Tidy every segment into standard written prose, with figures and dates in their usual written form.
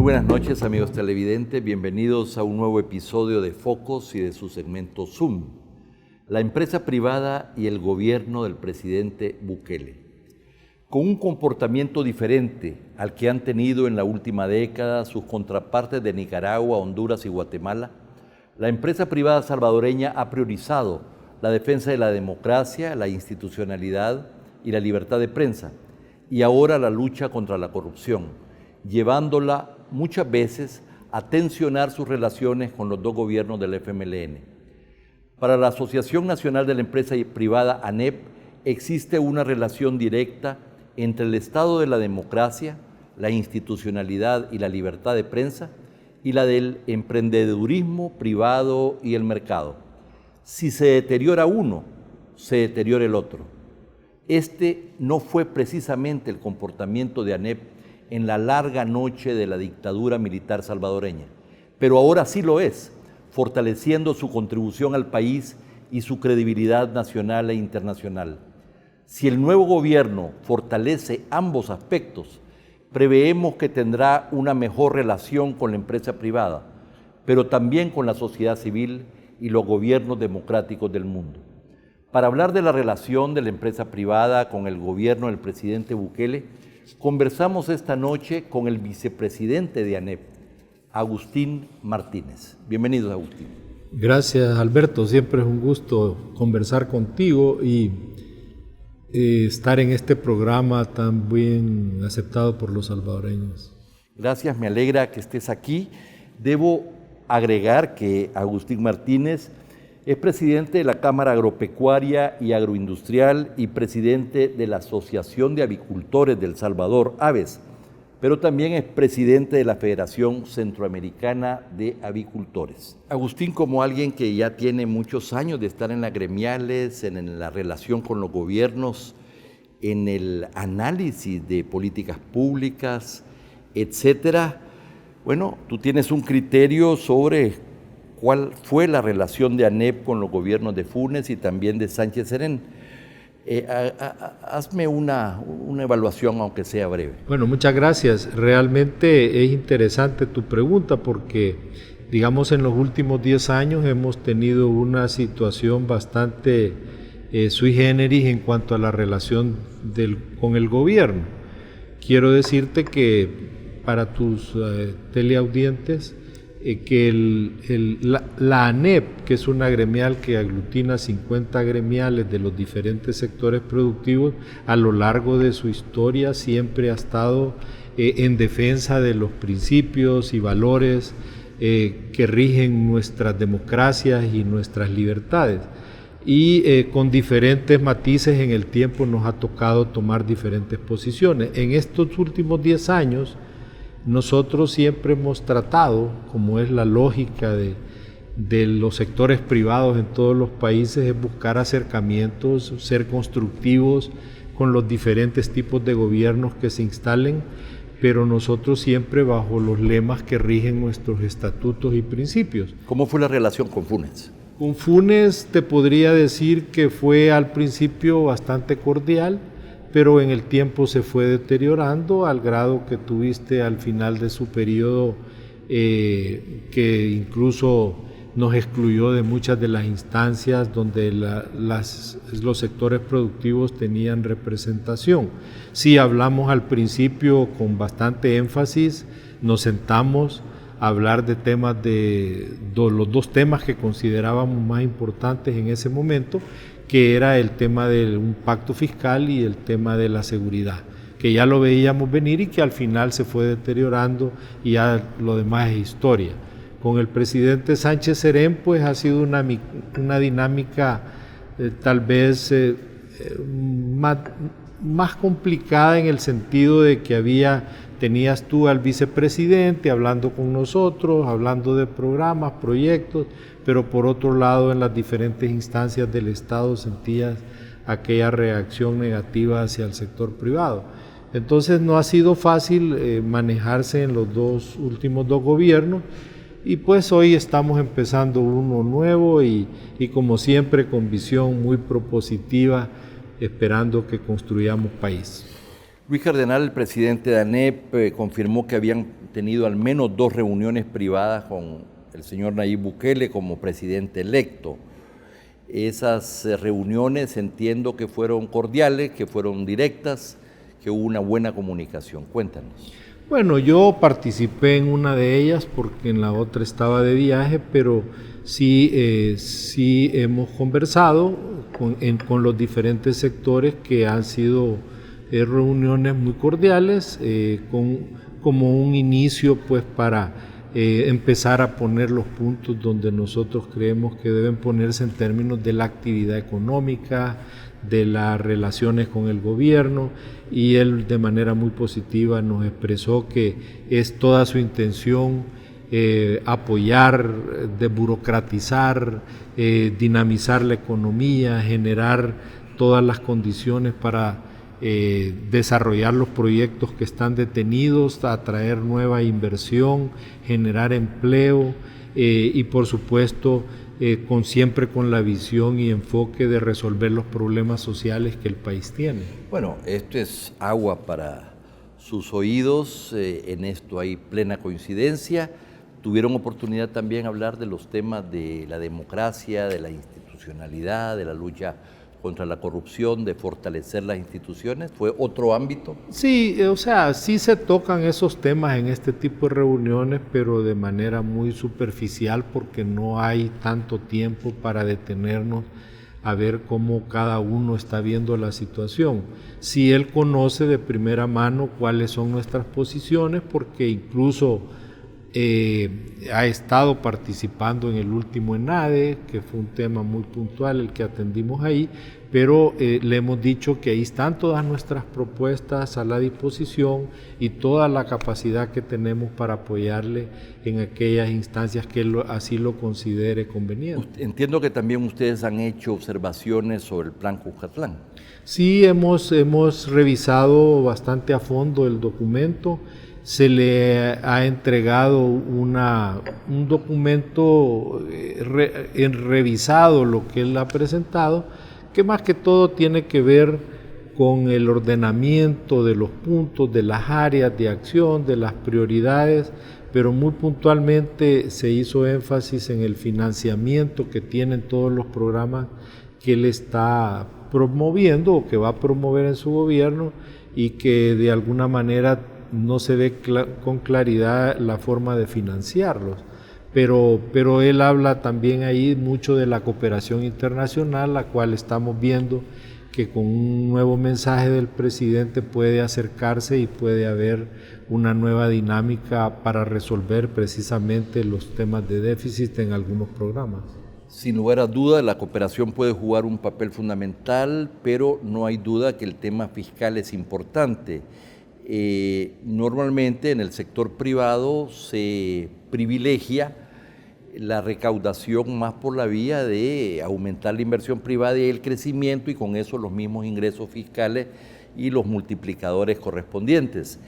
buenas noches, amigos televidentes. Bienvenidos a un nuevo episodio de Focos y de su segmento Zoom, la empresa privada y el gobierno del presidente Bukele. Con un comportamiento diferente al que han tenido en la última década sus contrapartes de Nicaragua, Honduras y Guatemala, la empresa privada salvadoreña ha priorizado la defensa de la democracia, la institucionalidad y la libertad de prensa, y ahora la lucha contra la corrupción, llevándola muchas veces a tensionar sus relaciones con los dos gobiernos del FMLN. Para la Asociación Nacional de la Empresa Privada, ANEP, existe una relación directa entre el estado de la democracia, la institucionalidad y la libertad de prensa y la del emprendedurismo privado y el mercado. Si se deteriora uno, se deteriora el otro. Este no fue precisamente el comportamiento de ANEP en la larga noche de la dictadura militar salvadoreña, pero ahora sí lo es, fortaleciendo su contribución al país y su credibilidad nacional e internacional. Si el nuevo gobierno fortalece ambos aspectos, preveemos que tendrá una mejor relación con la empresa privada, pero también con la sociedad civil y los gobiernos democráticos del mundo. Para hablar de la relación de la empresa privada con el gobierno del presidente Bukele, conversamos esta noche con el vicepresidente de ANEP, Agustín Martínez. Bienvenido, Agustín. Gracias, Alberto. Siempre es un gusto conversar contigo y estar en este programa tan bien aceptado por los salvadoreños. Gracias, me alegra que estés aquí. Debo agregar que Agustín Martínez es presidente de la Cámara Agropecuaria y Agroindustrial y presidente de la Asociación de Avicultores del Salvador, AVES, pero también es presidente de la Federación Centroamericana de Avicultores. Agustín, como alguien que ya tiene muchos años de estar en las gremiales, en la relación con los gobiernos, en el análisis de políticas públicas, etcétera, bueno, tú tienes un criterio sobre cuál fue la relación de ANEP con los gobiernos de Funes y también de Sánchez Serén. Hazme una evaluación, aunque sea breve. Bueno, muchas gracias. Realmente es interesante tu pregunta porque, digamos, en los últimos 10 años hemos tenido una situación bastante sui generis en cuanto a la relación con el gobierno. Quiero decirte que para tus teleaudientes, que la ANEP, que es una gremial que aglutina 50 gremiales de los diferentes sectores productivos, a lo largo de su historia siempre ha estado en defensa de los principios y valores que rigen nuestras democracias y nuestras libertades. Y con diferentes matices en el tiempo nos ha tocado tomar diferentes posiciones. En estos últimos 10 años, nosotros siempre hemos tratado, como es la lógica de los sectores privados en todos los países, es buscar acercamientos, ser constructivos con los diferentes tipos de gobiernos que se instalen, pero nosotros siempre bajo los lemas que rigen nuestros estatutos y principios. ¿Cómo fue la relación con Funes? Con Funes te podría decir que fue al principio bastante cordial, pero en el tiempo se fue deteriorando al grado que tuviste al final de su periodo que incluso nos excluyó de muchas de las instancias donde los sectores productivos tenían representación. Sí, hablamos al principio con bastante énfasis, nos sentamos a hablar de temas los dos temas que considerábamos más importantes en ese momento, que era el tema de un pacto fiscal y el tema de la seguridad, que ya lo veíamos venir y que al final se fue deteriorando y ya lo demás es historia. Con el presidente Sánchez Serén pues ha sido una dinámica tal vez más complicada en el sentido de que tenías tú al vicepresidente hablando con nosotros, hablando de programas, proyectos, pero por otro lado en las diferentes instancias del Estado sentías aquella reacción negativa hacia el sector privado. Entonces no ha sido fácil manejarse en los últimos dos gobiernos y pues hoy estamos empezando uno nuevo y como siempre con visión muy propositiva, esperando que construyamos país. Luis Cardenal, el presidente de ANEP, confirmó que habían tenido al menos 2 reuniones privadas con el señor Nayib Bukele como presidente electo. Esas reuniones entiendo que fueron cordiales, que fueron directas, que hubo una buena comunicación. Cuéntanos. Bueno, yo participé en una de ellas porque en la otra estaba de viaje, pero sí hemos conversado con los diferentes sectores, que han sido reuniones muy cordiales, como un inicio pues para empezar a poner los puntos donde nosotros creemos que deben ponerse en términos de la actividad económica, de las relaciones con el gobierno, y él de manera muy positiva nos expresó que es toda su intención apoyar, desburocratizar, dinamizar la economía, generar todas las condiciones para desarrollar los proyectos que están detenidos, atraer nueva inversión, generar empleo y por supuesto siempre con la visión y enfoque de resolver los problemas sociales que el país tiene. Bueno, esto es agua para sus oídos, en esto hay plena coincidencia. Tuvieron oportunidad también de hablar de los temas de la democracia, de la institucionalidad, de la lucha contra la corrupción, de fortalecer las instituciones. ¿Fue otro ámbito? Sí, o sea, sí se tocan esos temas en este tipo de reuniones, pero de manera muy superficial, porque no hay tanto tiempo para detenernos a ver cómo cada uno está viendo la situación. Sí, él conoce de primera mano cuáles son nuestras posiciones, porque incluso ha estado participando en el último ENADE, que fue un tema muy puntual el que atendimos ahí, pero le hemos dicho que ahí están todas nuestras propuestas a la disposición y toda la capacidad que tenemos para apoyarle en aquellas instancias que él así lo considere conveniente. Entiendo que también ustedes han hecho observaciones sobre el plan Cuscatlán. Sí, hemos revisado bastante a fondo el documento. Se le ha entregado un documento revisado, lo que él ha presentado, que más que todo tiene que ver con el ordenamiento de los puntos, de las áreas de acción, de las prioridades, pero muy puntualmente se hizo énfasis en el financiamiento que tienen todos los programas que él está promoviendo o que va a promover en su gobierno, y que de alguna manera no se ve con claridad la forma de financiarlos, pero él habla también ahí mucho de la cooperación internacional, la cual estamos viendo que con un nuevo mensaje del presidente puede acercarse y puede haber una nueva dinámica para resolver precisamente los temas de déficit en algunos programas. Sin lugar a duda, la cooperación puede jugar un papel fundamental, pero no hay duda que el tema fiscal es importante. Normalmente en el sector privado se privilegia la recaudación más por la vía de aumentar la inversión privada y el crecimiento, y con eso los mismos ingresos fiscales y los multiplicadores correspondientes.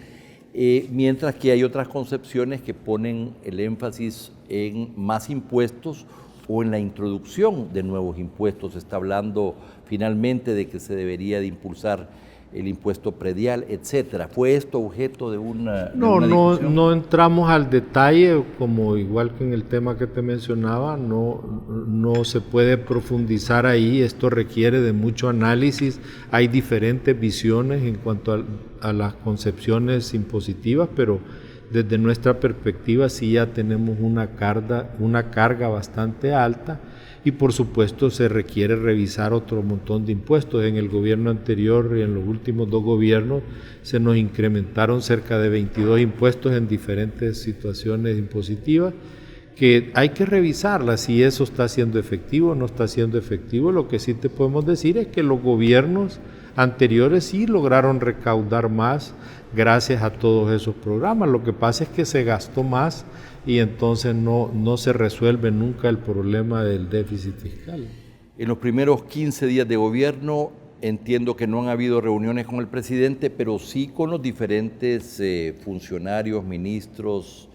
Mientras que hay otras concepciones que ponen el énfasis en más impuestos o en la introducción de nuevos impuestos. Se está hablando finalmente de que se debería de impulsar el impuesto predial, etcétera. ¿Fue esto objeto de una discusión? No entramos al detalle, como igual que en el tema que te mencionaba, no se puede profundizar ahí. Esto requiere de mucho análisis. Hay diferentes visiones en cuanto a las concepciones impositivas, pero desde nuestra perspectiva sí ya tenemos una carga bastante alta, y por supuesto se requiere revisar otro montón de impuestos. En el gobierno anterior y en los últimos 2 gobiernos se nos incrementaron cerca de 22 impuestos en diferentes situaciones impositivas, que hay que revisarlas, si eso está siendo efectivo o no está siendo efectivo. Lo que sí te podemos decir es que los gobiernos anteriores sí lograron recaudar más gracias a todos esos programas. Lo que pasa es que se gastó más y entonces no se resuelve nunca el problema del déficit fiscal. En los primeros 15 días de gobierno entiendo que no han habido reuniones con el presidente, pero sí con los diferentes funcionarios, ministros,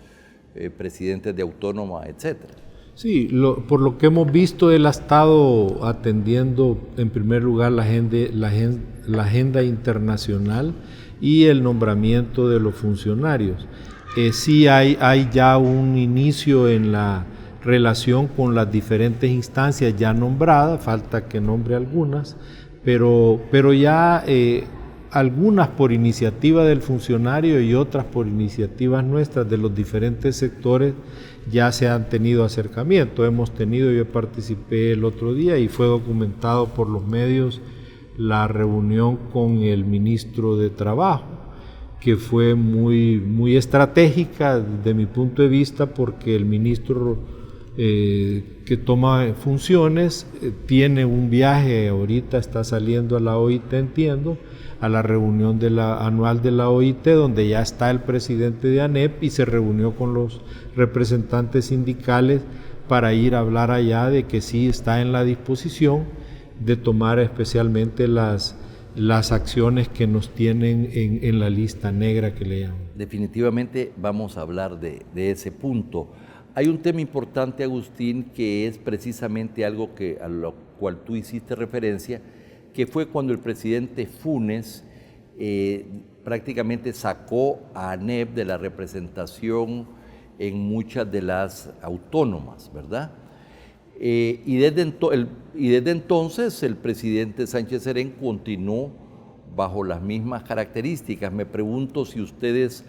presidentes de autónoma, etcétera. Sí, por lo que hemos visto, él ha estado atendiendo en primer lugar la agenda internacional y el nombramiento de los funcionarios. Sí hay ya un inicio en la relación con las diferentes instancias ya nombradas, falta que nombre algunas, pero ya algunas por iniciativa del funcionario y otras por iniciativas nuestras de los diferentes sectores ya se han tenido acercamiento. Yo participé el otro día y fue documentado por los medios la reunión con el ministro de Trabajo, que fue muy estratégica desde mi punto de vista, porque el ministro que toma funciones tiene un viaje, ahorita está saliendo a la OIT, entiendo, a la reunión anual de la OIT, donde ya está el presidente de ANEP y se reunió con los representantes sindicales para ir a hablar allá de que sí está en la disposición de tomar especialmente las acciones que nos tienen en la lista negra que le llaman. Definitivamente vamos a hablar de ese punto. Hay un tema importante, Agustín, que es precisamente algo a lo cual tú hiciste referencia, que fue cuando el presidente Funes prácticamente sacó a ANEP de la representación en muchas de las autónomas, ¿verdad? Y desde entonces el presidente Sánchez Serén continuó bajo las mismas características. Me pregunto si ustedes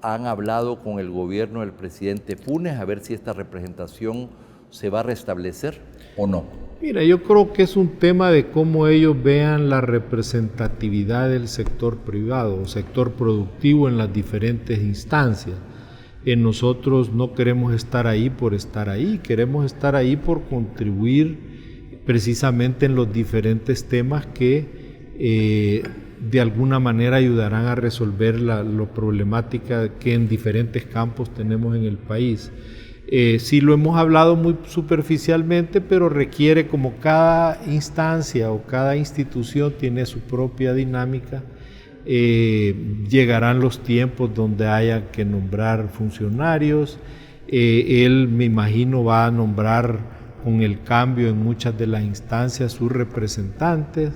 han hablado con el gobierno del presidente Funes a ver si esta representación se va a restablecer o no. Mira, yo creo que es un tema de cómo ellos vean la representatividad del sector privado o sector productivo en las diferentes instancias. Nosotros no queremos estar ahí por estar ahí, queremos estar ahí por contribuir precisamente en los diferentes temas que de alguna manera ayudarán a resolver la problemática que en diferentes campos tenemos en el país. Sí lo hemos hablado muy superficialmente, pero requiere, como cada instancia o cada institución tiene su propia dinámica, llegarán los tiempos donde haya que nombrar funcionarios. Él, me imagino, va a nombrar con el cambio en muchas de las instancias sus representantes,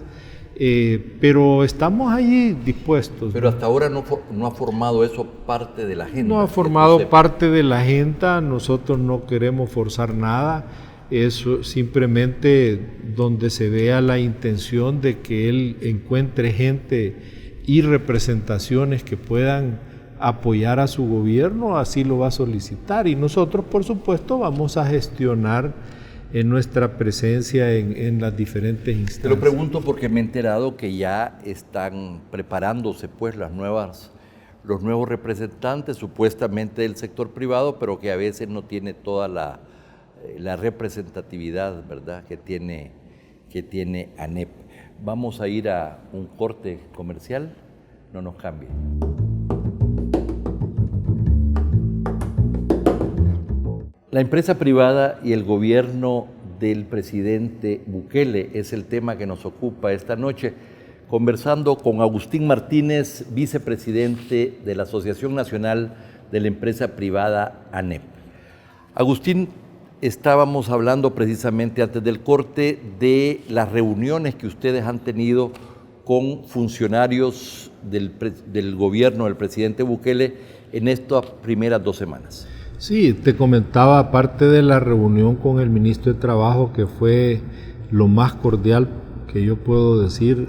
pero estamos allí dispuestos. Pero hasta ahora no ha formado eso parte de la agenda. No ha formado parte de la agenda, nosotros no queremos forzar nada, es simplemente donde se vea la intención de que él encuentre gente y representaciones que puedan apoyar a su gobierno, así lo va a solicitar, y nosotros por supuesto vamos a gestionar en nuestra presencia en las diferentes instancias. Te lo pregunto porque me he enterado que ya están preparándose pues los nuevos representantes supuestamente del sector privado, pero que a veces no tiene toda la representatividad, ¿verdad?, que tiene ANEP. Vamos a ir a un corte comercial, no nos cambie. La empresa privada y el gobierno del presidente Bukele es el tema que nos ocupa esta noche, conversando con Agustín Martínez, vicepresidente de la Asociación Nacional de la Empresa Privada ANEP. Agustín, estábamos hablando precisamente antes del corte de las reuniones que ustedes han tenido con funcionarios del gobierno del presidente Bukele en estas primeras 2 semanas. Sí, te comentaba, aparte de la reunión con el ministro de Trabajo, que fue lo más cordial que yo puedo decir,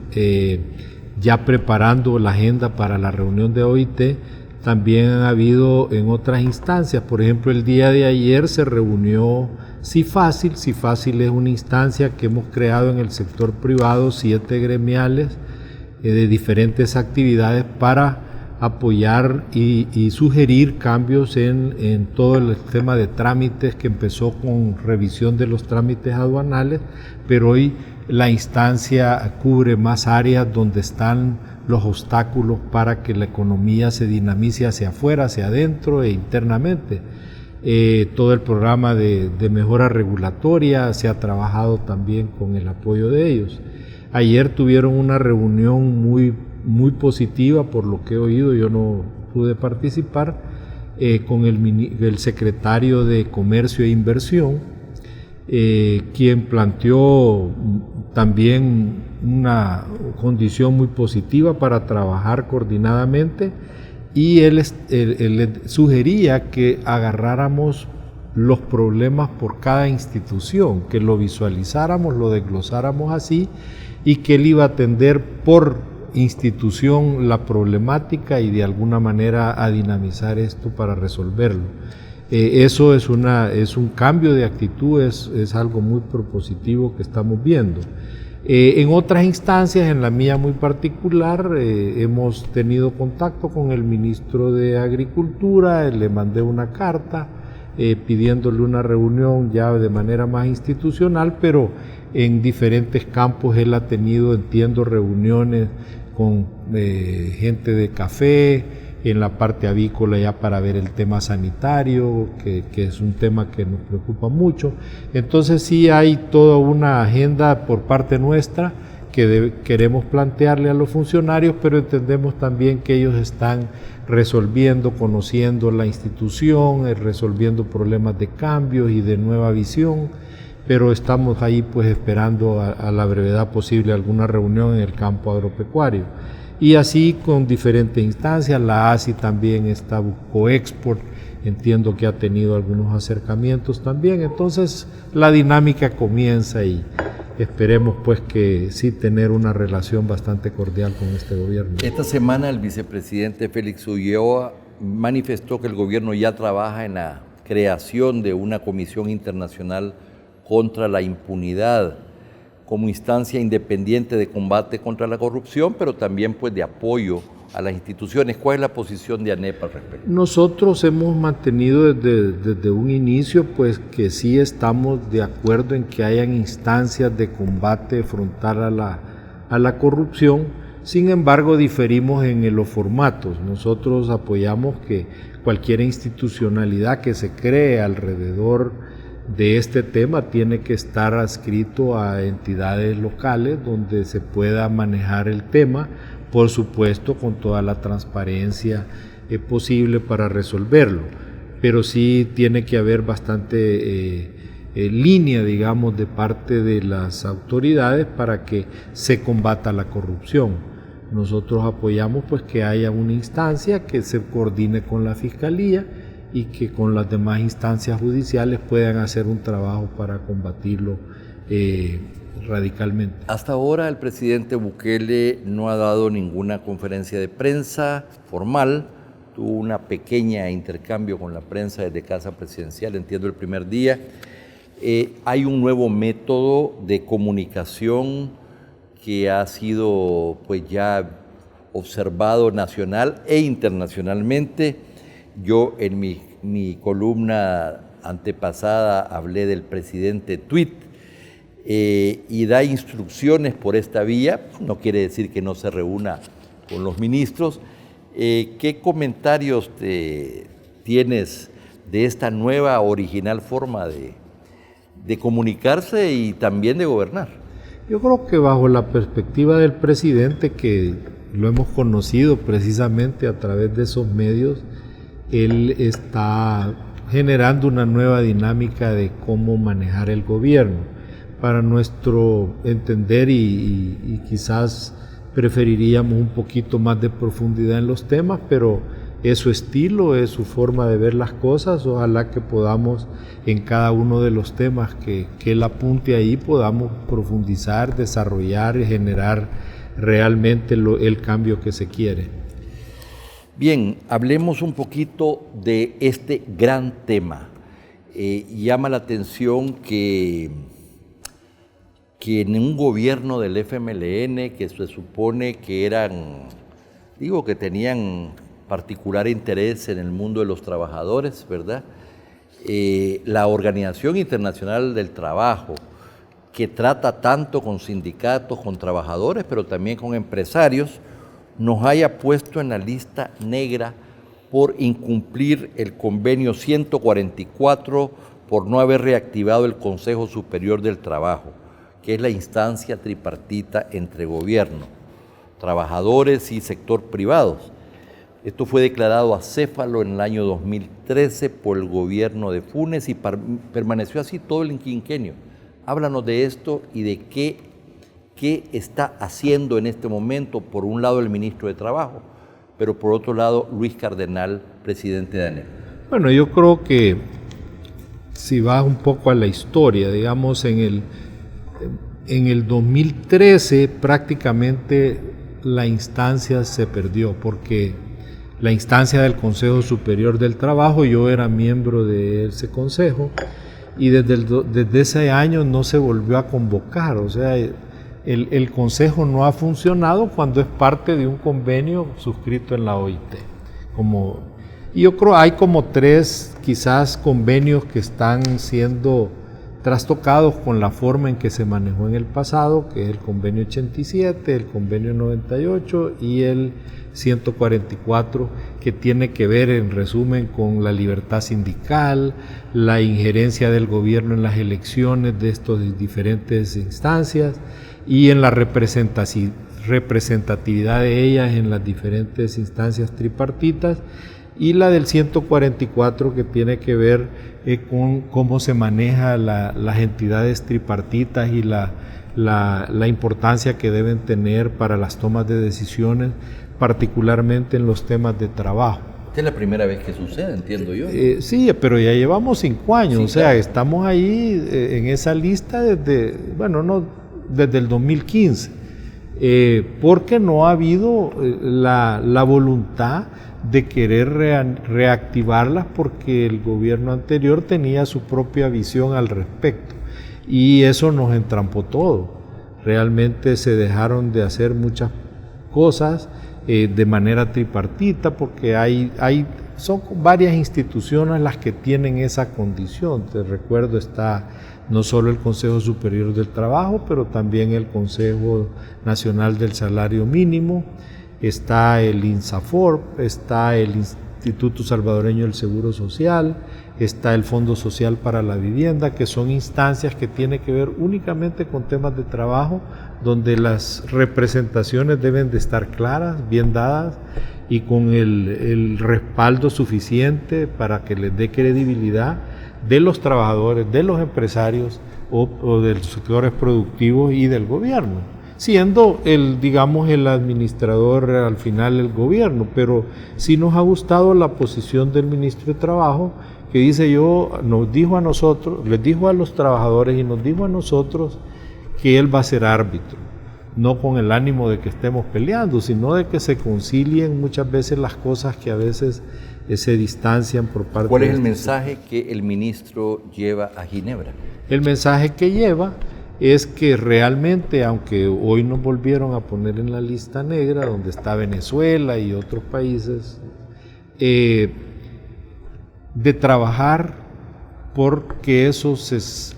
ya preparando la agenda para la reunión de OIT, también han habido en otras instancias. Por ejemplo, el día de ayer se reunió CIFACIL. CIFACIL es una instancia que hemos creado en el sector privado, 7 gremiales de diferentes actividades para apoyar y sugerir cambios en todo el tema de trámites, que empezó con revisión de los trámites aduanales, pero hoy la instancia cubre más áreas donde están los obstáculos para que la economía se dinamice hacia afuera, hacia adentro e internamente. Todo el programa de mejora regulatoria se ha trabajado también con el apoyo de ellos. Ayer tuvieron una reunión muy positiva, por lo que he oído, yo no pude participar, con el secretario de Comercio e Inversión, quien planteó también una condición muy positiva para trabajar coordinadamente, y él sugería que agarráramos los problemas por cada institución, que lo visualizáramos, lo desglosáramos así, y que él iba a atender por institución la problemática y de alguna manera a dinamizar esto para resolverlo. Eso es un cambio de actitud, es algo muy propositivo que estamos viendo. En otras instancias, en la mía muy particular, hemos tenido contacto con el ministro de Agricultura, le mandé una carta pidiéndole una reunión ya de manera más institucional, pero en diferentes campos él ha tenido, entiendo, reuniones con gente de café, en la parte avícola ya para ver el tema sanitario, que es un tema que nos preocupa mucho. Entonces sí hay toda una agenda por parte nuestra que queremos plantearle a los funcionarios, pero entendemos también que ellos están resolviendo, conociendo la institución, resolviendo problemas de cambios y de nueva visión, pero estamos ahí pues esperando a la brevedad posible alguna reunión en el campo agropecuario. Y así con diferentes instancias, la ASI también está, Coexport, entiendo que ha tenido algunos acercamientos también, entonces la dinámica comienza y esperemos pues que sí tener una relación bastante cordial con este gobierno. Esta semana el vicepresidente Félix Ulloa manifestó que el gobierno ya trabaja en la creación de una comisión internacional contra la impunidad, como instancia independiente de combate contra la corrupción, pero también pues de apoyo a las instituciones. ¿Cuál es la posición de ANEP al respecto? Nosotros hemos mantenido desde un inicio pues que sí estamos de acuerdo en que hayan instancias de combate frontal a la corrupción. Sin embargo, diferimos en los formatos. Nosotros apoyamos que cualquier institucionalidad que se cree alrededor de este tema tiene que estar adscrito a entidades locales donde se pueda manejar el tema, por supuesto con toda la transparencia posible para resolverlo, pero sí tiene que haber bastante línea, digamos, de parte de las autoridades para que se combata la corrupción. Nosotros apoyamos pues que haya una instancia que se coordine con la Fiscalía y que con las demás instancias judiciales puedan hacer un trabajo para combatirlo radicalmente. Hasta ahora el presidente Bukele no ha dado ninguna conferencia de prensa formal, tuvo una pequeña intercambio con la prensa desde Casa Presidencial, entiendo el primer día. Hay un nuevo método de comunicación que ha sido pues ya observado nacional e internacionalmente. Yo en mi columna antepasada hablé del presidente tweet y da instrucciones por esta vía, no quiere decir que no se reúna con los ministros. ¿Qué comentarios tienes de esta nueva original forma de comunicarse y también de gobernar? Yo creo que bajo la perspectiva del presidente, que lo hemos conocido precisamente a través de esos medios, él está generando una nueva dinámica de cómo manejar el gobierno. Para nuestro entender y quizás preferiríamos un poquito más de profundidad en los temas, pero es su estilo, es su forma de ver las cosas. Ojalá que podamos en cada uno de los temas que él apunte ahí, podamos profundizar, desarrollar y generar realmente el cambio que se quiere. Bien, hablemos un poquito de este gran tema. Llama la atención que en un gobierno del FMLN, que se supone que que tenían particular interés en el mundo de los trabajadores, ¿verdad? La Organización Internacional del Trabajo, que trata tanto con sindicatos, con trabajadores, pero también con empresarios, nos haya puesto en la lista negra por incumplir el convenio 144, por no haber reactivado el Consejo Superior del Trabajo, que es la instancia tripartita entre gobierno, trabajadores y sector privados. Esto fue declarado acéfalo en el año 2013 por el gobierno de Funes y permaneció así todo el quinquenio. Háblanos de esto y de qué está haciendo en este momento, por un lado el ministro de Trabajo, pero por otro lado Luis Cardenal, presidente de ANEP. Bueno, yo creo que si vas un poco a la historia, digamos, en el 2013 prácticamente la instancia se perdió, porque la instancia del Consejo Superior del Trabajo, yo era miembro de ese consejo, y desde ese año no se volvió a convocar. O sea, el consejo no ha funcionado cuando es parte de un convenio suscrito en la OIT. Y yo creo hay como 3 quizás convenios que están siendo trastocados con la forma en que se manejó en el pasado, que es el convenio 87, el convenio 98 y el 144, que tiene que ver en resumen con la libertad sindical, la injerencia del gobierno en las elecciones de estas diferentes instancias y en la representatividad de ellas en las diferentes instancias tripartitas, y la del 144 que tiene que ver con cómo se maneja las entidades tripartitas y la importancia que deben tener para las tomas de decisiones, particularmente en los temas de trabajo. Esta es la primera vez que sucede, entiendo yo. Sí, pero ya llevamos 5 años, sí, o sea, claro. Estamos ahí en esa lista desde el 2015, porque no ha habido la voluntad de querer reactivarlas, porque el gobierno anterior tenía su propia visión al respecto y eso nos entrampó todo. Realmente se dejaron de hacer muchas cosas de manera tripartita, porque son varias instituciones las que tienen esa condición. Te recuerdo, está no solo el Consejo Superior del Trabajo, pero también el Consejo Nacional del Salario Mínimo, está el INSAFORP, está el Instituto Salvadoreño del Seguro Social, está el Fondo Social para la Vivienda, que son instancias que tienen que ver únicamente con temas de trabajo, donde las representaciones deben de estar claras, bien dadas y con el respaldo suficiente para que les dé credibilidad de los trabajadores, de los empresarios o de los sectores productivos y del gobierno, siendo el administrador al final el gobierno. Pero sí nos ha gustado la posición del ministro de Trabajo, que les dijo a los trabajadores y nos dijo a nosotros que él va a ser árbitro, no con el ánimo de que estemos peleando, sino de que se concilien muchas veces las cosas que a veces se distancian por parte de... ¿Cuál es el mensaje que el ministro lleva a Ginebra? El mensaje que lleva es que realmente, aunque hoy nos volvieron a poner en la lista negra, donde está Venezuela y otros países, de trabajar porque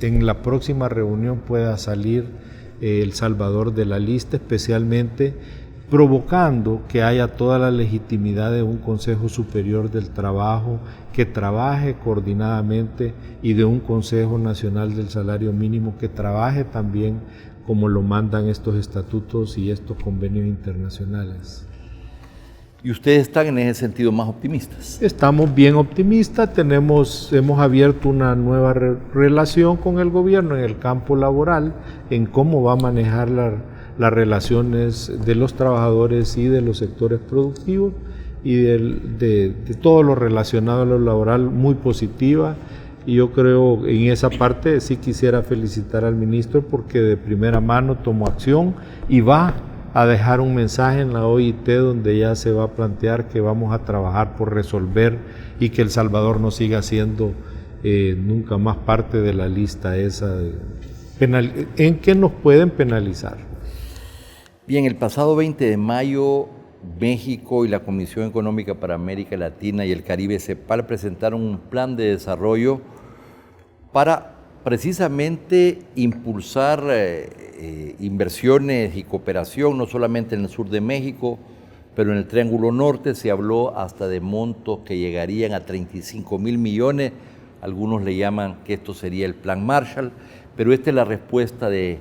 en la próxima reunión pueda salir El Salvador de la lista, especialmente provocando que haya toda la legitimidad de un Consejo Superior del Trabajo que trabaje coordinadamente y de un Consejo Nacional del Salario Mínimo que trabaje también como lo mandan estos estatutos y estos convenios internacionales. ¿Y ustedes están en ese sentido más optimistas? Estamos bien optimistas, hemos abierto una nueva relación con el gobierno en el campo laboral, en cómo va a manejar las relaciones de los trabajadores y de los sectores productivos y de todo lo relacionado a lo laboral, muy positiva. Y yo creo en esa parte sí quisiera felicitar al ministro, porque de primera mano tomó acción y va a dejar un mensaje en la OIT donde ya se va a plantear que vamos a trabajar por resolver y que El Salvador no siga siendo nunca más parte de la lista esa en que nos pueden penalizar. Bien, el pasado 20 de mayo, México y la Comisión Económica para América Latina y el Caribe, CEPAL, presentaron un plan de desarrollo para precisamente impulsar inversiones y cooperación, no solamente en el sur de México, pero en el Triángulo Norte. Se habló hasta de montos que llegarían a 35,000 millones, algunos le llaman que esto sería el Plan Marshall, pero esta es la respuesta de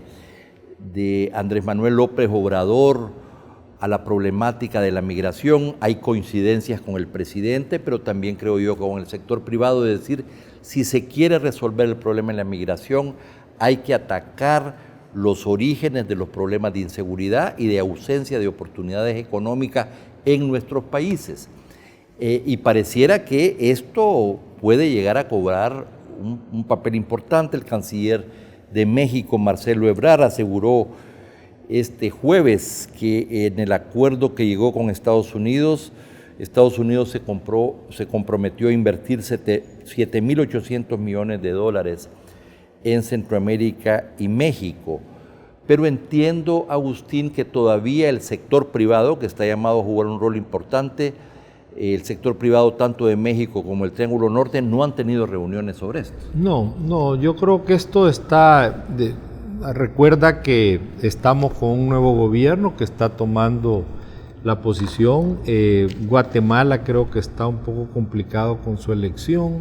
Andrés Manuel López Obrador a la problemática de la migración. Hay coincidencias con el presidente, pero también creo yo con el sector privado, de decir, si se quiere resolver el problema de la migración, hay que atacar los orígenes de los problemas de inseguridad y de ausencia de oportunidades económicas en nuestros países. Y pareciera que esto puede llegar a cobrar un papel importante. El canciller de México, Marcelo Ebrard, aseguró este jueves que en el acuerdo que llegó con Estados Unidos se comprometió a invertir 7.800 millones de dólares en Centroamérica y México. Pero entiendo, Agustín, que todavía el sector privado, que está llamado a jugar un rol importante, el sector privado tanto de México como el Triángulo Norte, no han tenido reuniones sobre esto. No, yo creo que esto está... Recuerda que estamos con un nuevo gobierno que está tomando la posición. Guatemala creo que está un poco complicado con su elección.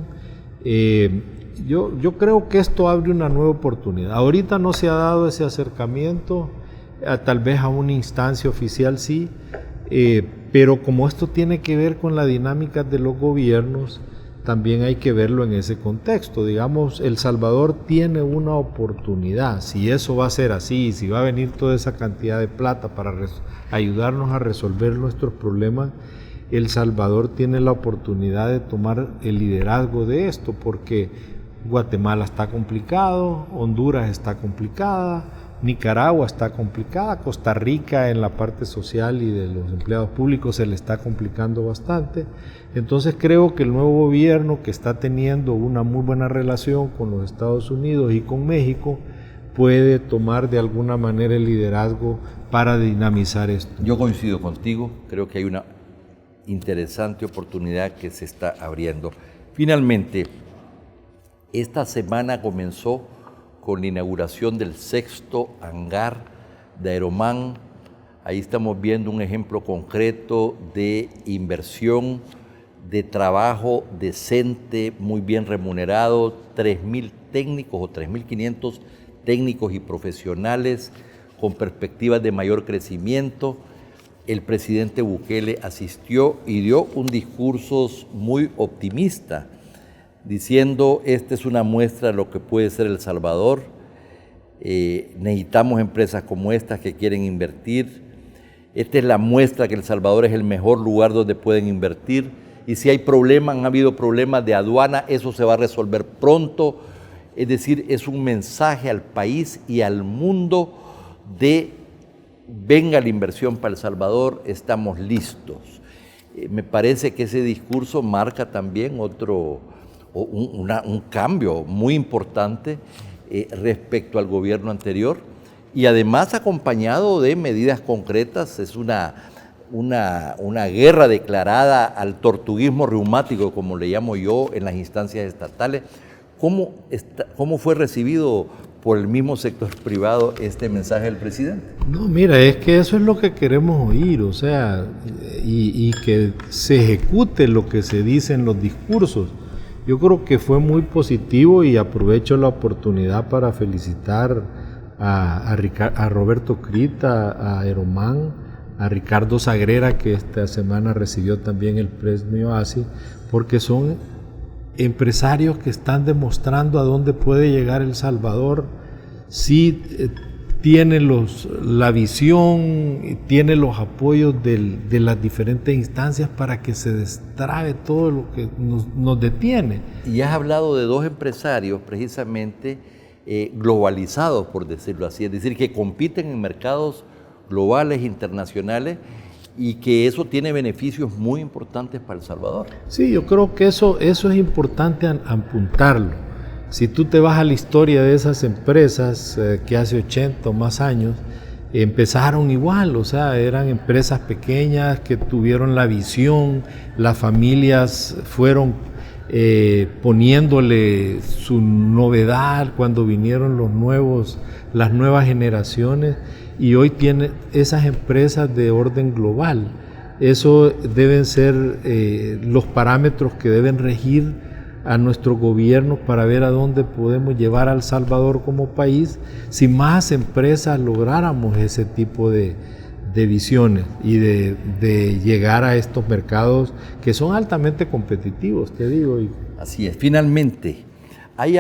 Yo creo que esto abre una nueva oportunidad. Ahorita no se ha dado ese acercamiento, tal vez a una instancia oficial sí, pero como esto tiene que ver con la dinámica de los gobiernos, también hay que verlo en ese contexto. Digamos, El Salvador tiene una oportunidad, si eso va a ser así, si va a venir toda esa cantidad de plata para ayudarnos a resolver nuestros problemas, El Salvador tiene la oportunidad de tomar el liderazgo de esto, porque Guatemala está complicado, Honduras está complicada, Nicaragua está complicada, Costa Rica en la parte social y de los empleados públicos se le está complicando bastante. Entonces creo que el nuevo gobierno, que está teniendo una muy buena relación con los Estados Unidos y con México, puede tomar de alguna manera el liderazgo para dinamizar esto. Yo coincido contigo, creo que hay una interesante oportunidad que se está abriendo. Finalmente, esta semana comenzó con la inauguración del 6º hangar de Aeromán. Ahí estamos viendo un ejemplo concreto de inversión, de trabajo decente, muy bien remunerado, 3.000 técnicos o 3.500 técnicos y profesionales con perspectivas de mayor crecimiento. El presidente Bukele asistió y dio un discurso muy optimista, diciendo, esta es una muestra de lo que puede ser El Salvador, necesitamos empresas como estas que quieren invertir, esta es la muestra que El Salvador es el mejor lugar donde pueden invertir, y si hay problemas, han habido problemas de aduana, eso se va a resolver pronto. Es decir, es un mensaje al país y al mundo de venga la inversión para El Salvador, estamos listos. Me parece que ese discurso marca también un cambio muy importante respecto al gobierno anterior, y además acompañado de medidas concretas. Es una guerra declarada al tortuguismo reumático, como le llamo yo, en las instancias estatales. ¿Cómo fue recibido por el mismo sector privado este mensaje del presidente? No, mira, es que eso es lo que queremos oír, o sea, y que se ejecute lo que se dice en los discursos. Yo creo que fue muy positivo y aprovecho la oportunidad para felicitar a Roberto Crita, a Aeromán, a Ricardo Sagrera, que esta semana recibió también el premio ASI, porque son empresarios que están demostrando a dónde puede llegar El Salvador. Sí tiene la visión, tiene los apoyos de las diferentes instancias para que se destrabe todo lo que nos detiene. Y has hablado de dos empresarios precisamente globalizados, por decirlo así, es decir, que compiten en mercados globales, internacionales, y que eso tiene beneficios muy importantes para El Salvador. Sí, yo creo que eso es importante apuntarlo. Si tú te vas a la historia de esas empresas que hace 80 o más años empezaron igual, o sea, eran empresas pequeñas que tuvieron la visión, las familias fueron poniéndole su novedad cuando vinieron las nuevas generaciones, y hoy tiene esas empresas de orden global. Eso deben ser los parámetros que deben regir a nuestro gobierno para ver a dónde podemos llevar a El Salvador como país. Si más empresas lográramos ese tipo de visiones y de llegar a estos mercados que son altamente competitivos, te digo. Así es. Finalmente, hay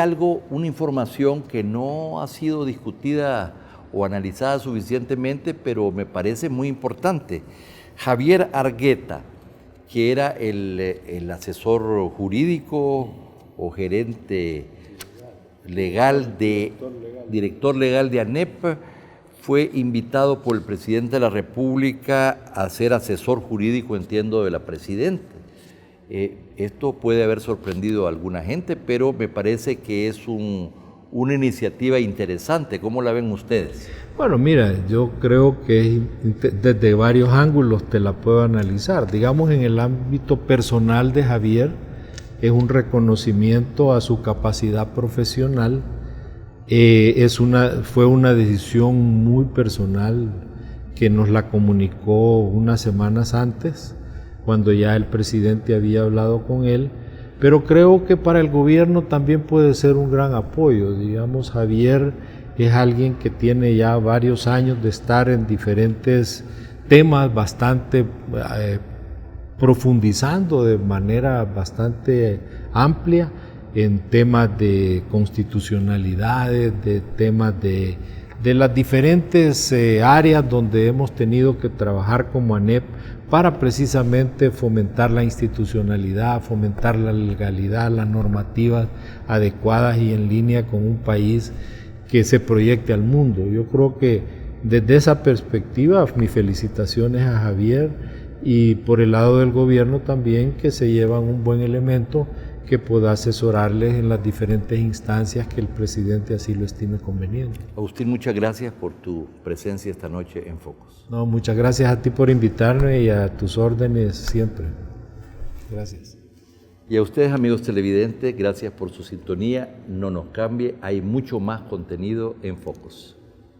una información que no ha sido discutida o analizada suficientemente, pero me parece muy importante. Javier Argueta, que era el asesor jurídico o gerente legal director legal de ANEP, fue invitado por el presidente de la República a ser asesor jurídico, entiendo, de la presidenta. Esto puede haber sorprendido a alguna gente, pero me parece que es una iniciativa interesante. ¿Cómo la ven ustedes? Bueno, mira, yo creo que desde varios ángulos te la puedo analizar. Digamos, en el ámbito personal de Javier, es un reconocimiento a su capacidad profesional. Fue una decisión muy personal que nos la comunicó unas semanas antes, cuando ya el presidente había hablado con él, pero creo que para el gobierno también puede ser un gran apoyo. Digamos, Javier es alguien que tiene ya varios años de estar en diferentes temas, bastante profundizando de manera bastante amplia en temas de constitucionalidades, de temas de las diferentes áreas donde hemos tenido que trabajar como ANEP para precisamente fomentar la institucionalidad, fomentar la legalidad, las normativas adecuadas y en línea con un país que se proyecte al mundo. Yo creo que desde esa perspectiva, mis felicitaciones a Javier, y por el lado del gobierno también, que se llevan un buen elemento que pueda asesorarles en las diferentes instancias que el presidente así lo estime conveniente. Agustín, muchas gracias por tu presencia esta noche en Focos. No, muchas gracias a ti por invitarme y a tus órdenes siempre. Gracias. Y a ustedes, amigos televidentes, gracias por su sintonía. No nos cambie, hay mucho más contenido en Focos.